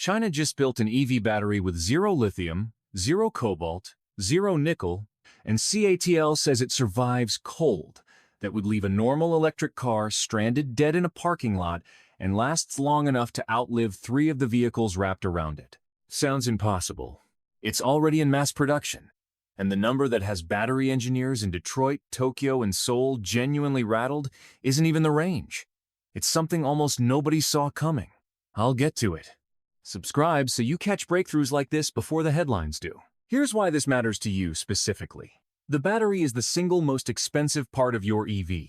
China just built an EV battery with zero lithium, zero cobalt, zero nickel, and CATL says it survives cold, that would leave a normal electric car stranded dead in a parking lot and lasts long enough to outlive 3 of the vehicles wrapped around it. Sounds impossible. It's already in mass production, and the number that has battery engineers in Detroit, Tokyo, and Seoul genuinely rattled isn't even the range. It's something almost nobody saw coming. I'll get to it. Subscribe so you catch breakthroughs like this before the headlines do. Here's why this matters to you specifically. The battery is the single most expensive part of your EV.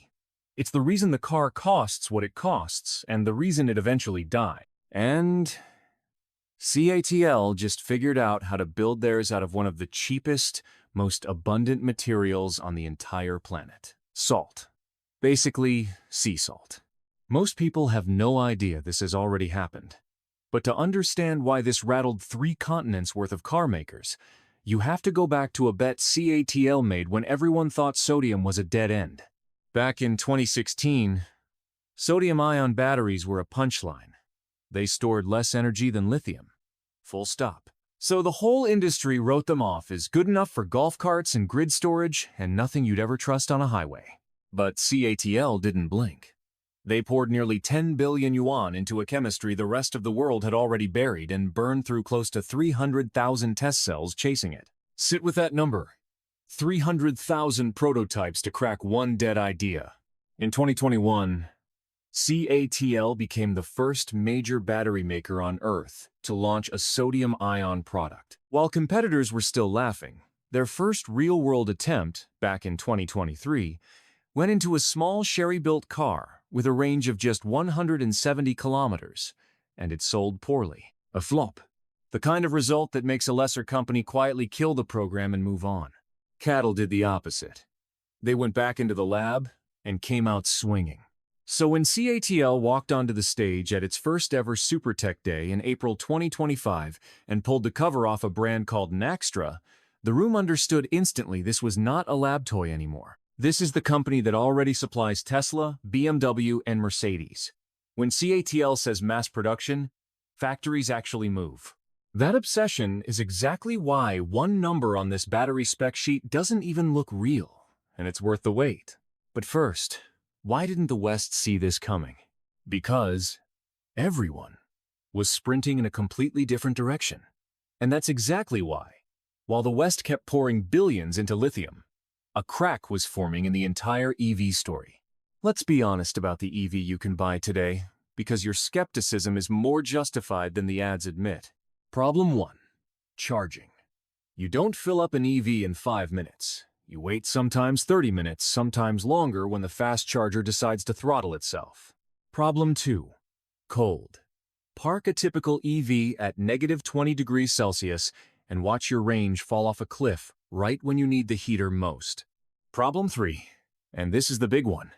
It's the reason the car costs what it costs, and the reason it eventually died. And CATL just figured out how to build theirs out of one of the cheapest, most abundant materials on the entire planet. Salt. Basically, sea salt. Most people have no idea this has already happened. But to understand why this rattled 3 continents worth of car makers, you have to go back to a bet CATL made when everyone thought sodium was a dead end. Back in 2016, sodium-ion batteries were a punchline. They stored less energy than lithium. Full stop. So the whole industry wrote them off as good enough for golf carts and grid storage and nothing you'd ever trust on a highway. But CATL didn't blink. They poured nearly 10 billion yuan into a chemistry the rest of the world had already buried and burned through close to 300,000 test cells chasing it. Sit with that number. 300,000 prototypes to crack one dead idea. In 2021, CATL became the first major battery maker on Earth to launch a sodium-ion product. While competitors were still laughing, their first real-world attempt, back in 2023, went into a small Sherry-built car with a range of just 170 kilometers, and it sold poorly. A flop. The kind of result that makes a lesser company quietly kill the program and move on. CATL did the opposite. They went back into the lab and came out swinging. So when CATL walked onto the stage at its first ever SuperTech Day in April 2025 and pulled the cover off a brand called Naxtra, the room understood instantly this was not a lab toy anymore. This is the company that already supplies Tesla, BMW, and Mercedes. When CATL says mass production, factories actually move. That obsession is exactly why one number on this battery spec sheet doesn't even look real, and it's worth the wait. But first, why didn't the West see this coming? Because everyone was sprinting in a completely different direction. And that's exactly why, while the West kept pouring billions into lithium, a crack was forming in the entire EV story. Let's be honest about the EV you can buy today, because your skepticism is more justified than the ads admit. Problem 1. Charging. You don't fill up an EV in 5 minutes. You wait sometimes 30 minutes, sometimes longer when the fast charger decides to throttle itself. Problem 2. Cold. Park a typical EV at -20 degrees Celsius and watch your range fall off a cliff right when you need the heater most. Problem 3, and this is the big one.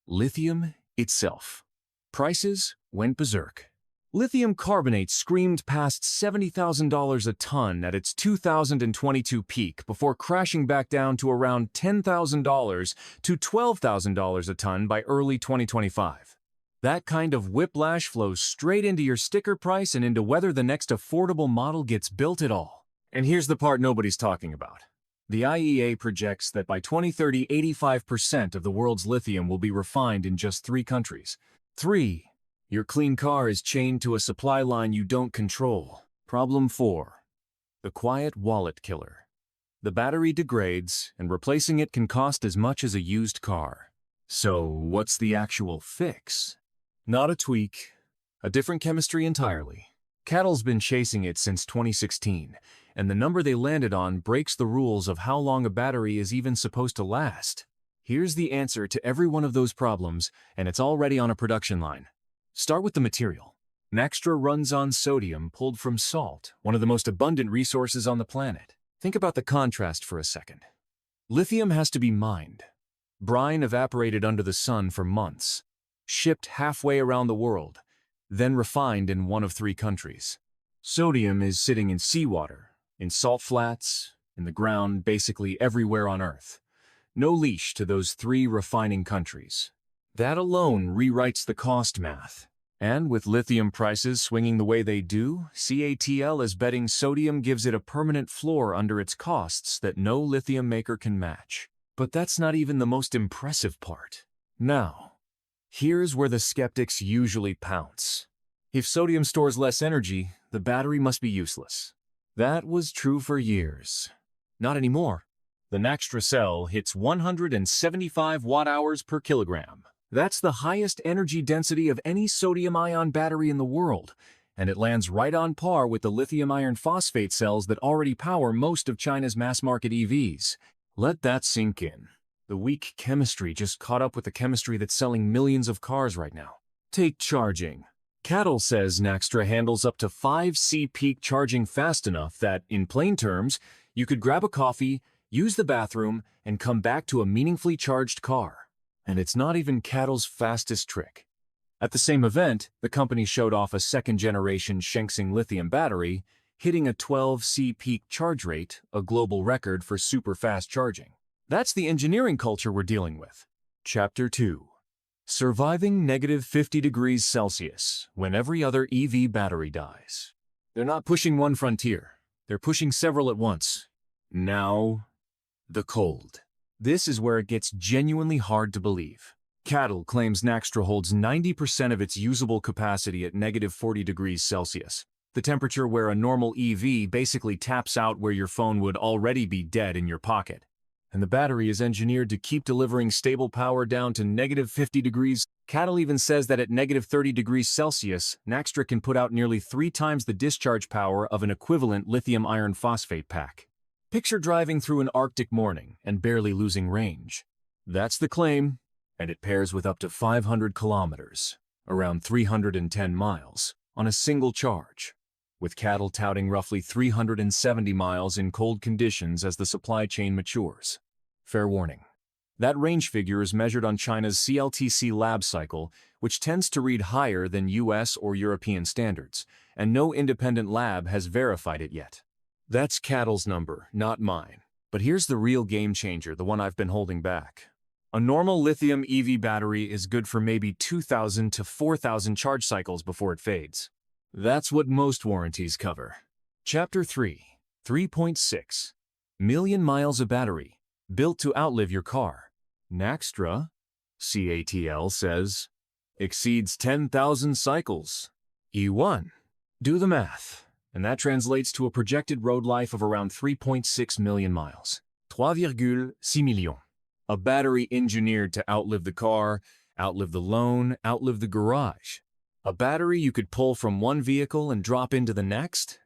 Lithium itself. Prices went berserk. Lithium carbonate screamed past $70,000 a ton at its 2022 peak before crashing back down to around $10,000 to $12,000 a ton by early 2025. That kind of whiplash flows straight into your sticker price and into whether the next affordable model gets built at all. And here's the part nobody's talking about. The IEA projects that by 2030, 85% of the world's lithium will be refined in just 3 countries. 3. Your clean car is chained to a supply line you don't control. Problem 4. The quiet wallet killer. The battery degrades, and replacing it can cost as much as a used car. So, what's the actual fix? Not a tweak. A different chemistry entirely. CATL's been chasing it since 2016, and the number they landed on breaks the rules of how long a battery is even supposed to last. Here's the answer to every one of those problems, and it's already on a production line. Start with the material. Naxtra runs on sodium pulled from salt, one of the most abundant resources on the planet. Think about the contrast for a second. Lithium has to be mined. Brine evaporated under the sun for months, shipped halfway around the world, then refined in one of 3 countries. Sodium is sitting in seawater, in salt flats, in the ground, basically everywhere on Earth. No leash to those 3 refining countries. That alone rewrites the cost math. And with lithium prices swinging the way they do, CATL is betting sodium gives it a permanent floor under its costs that no lithium maker can match. But that's not even the most impressive part. Now, here's where the skeptics usually pounce. If sodium stores less energy, the battery must be useless. That was true for years. Not anymore. The Naxtra cell hits 175 watt-hours per kilogram. That's the highest energy density of any sodium-ion battery in the world, and it lands right on par with the lithium iron phosphate cells that already power most of China's mass-market EVs. Let that sink in. The weak chemistry just caught up with the chemistry that's selling millions of cars right now. Take charging. CATL says Naxtra handles up to 5C peak charging fast enough that, in plain terms, you could grab a coffee, use the bathroom, and come back to a meaningfully charged car. And it's not even CATL's fastest trick. At the same event, the company showed off a second-generation Shengsing lithium battery, hitting a 12C peak charge rate, a global record for super-fast charging. That's the engineering culture we're dealing with. Chapter 2. Surviving negative 50 degrees Celsius when every other EV battery dies. They're not pushing one frontier. They're pushing several at once. Now, the cold. This is where it gets genuinely hard to believe. CATL claims Naxtra holds 90% of its usable capacity at negative 40 degrees Celsius, the temperature where a normal EV basically taps out where your phone would already be dead in your pocket. And the battery is engineered to keep delivering stable power down to negative 50 degrees. CATL even says that at negative 30 degrees Celsius, Naxtra can put out nearly 3 times the discharge power of an equivalent lithium iron phosphate pack. Picture driving through an Arctic morning and barely losing range. That's the claim, and it pairs with up to 500 kilometers, around 310 miles, on a single charge, with CATL touting roughly 370 miles in cold conditions as the supply chain matures. Fair warning. That range figure is measured on China's CLTC lab cycle, which tends to read higher than US or European standards, and no independent lab has verified it yet. That's CATL's number, not mine. But here's the real game changer, the one I've been holding back. A normal lithium EV battery is good for maybe 2,000 to 4,000 charge cycles before it fades. That's what most warranties cover. Chapter 3. 3.6 million miles of battery, built to outlive your car. Naxtra, CATL says, exceeds 10,000 cycles. E1. Do the math. And that translates to a projected road life of around 3.6 million miles. 3,6 millions. A battery engineered to outlive the car, outlive the loan, outlive the garage. A battery you could pull from one vehicle and drop into the next,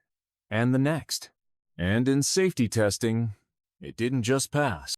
and the next. And in safety testing, it didn't just pass.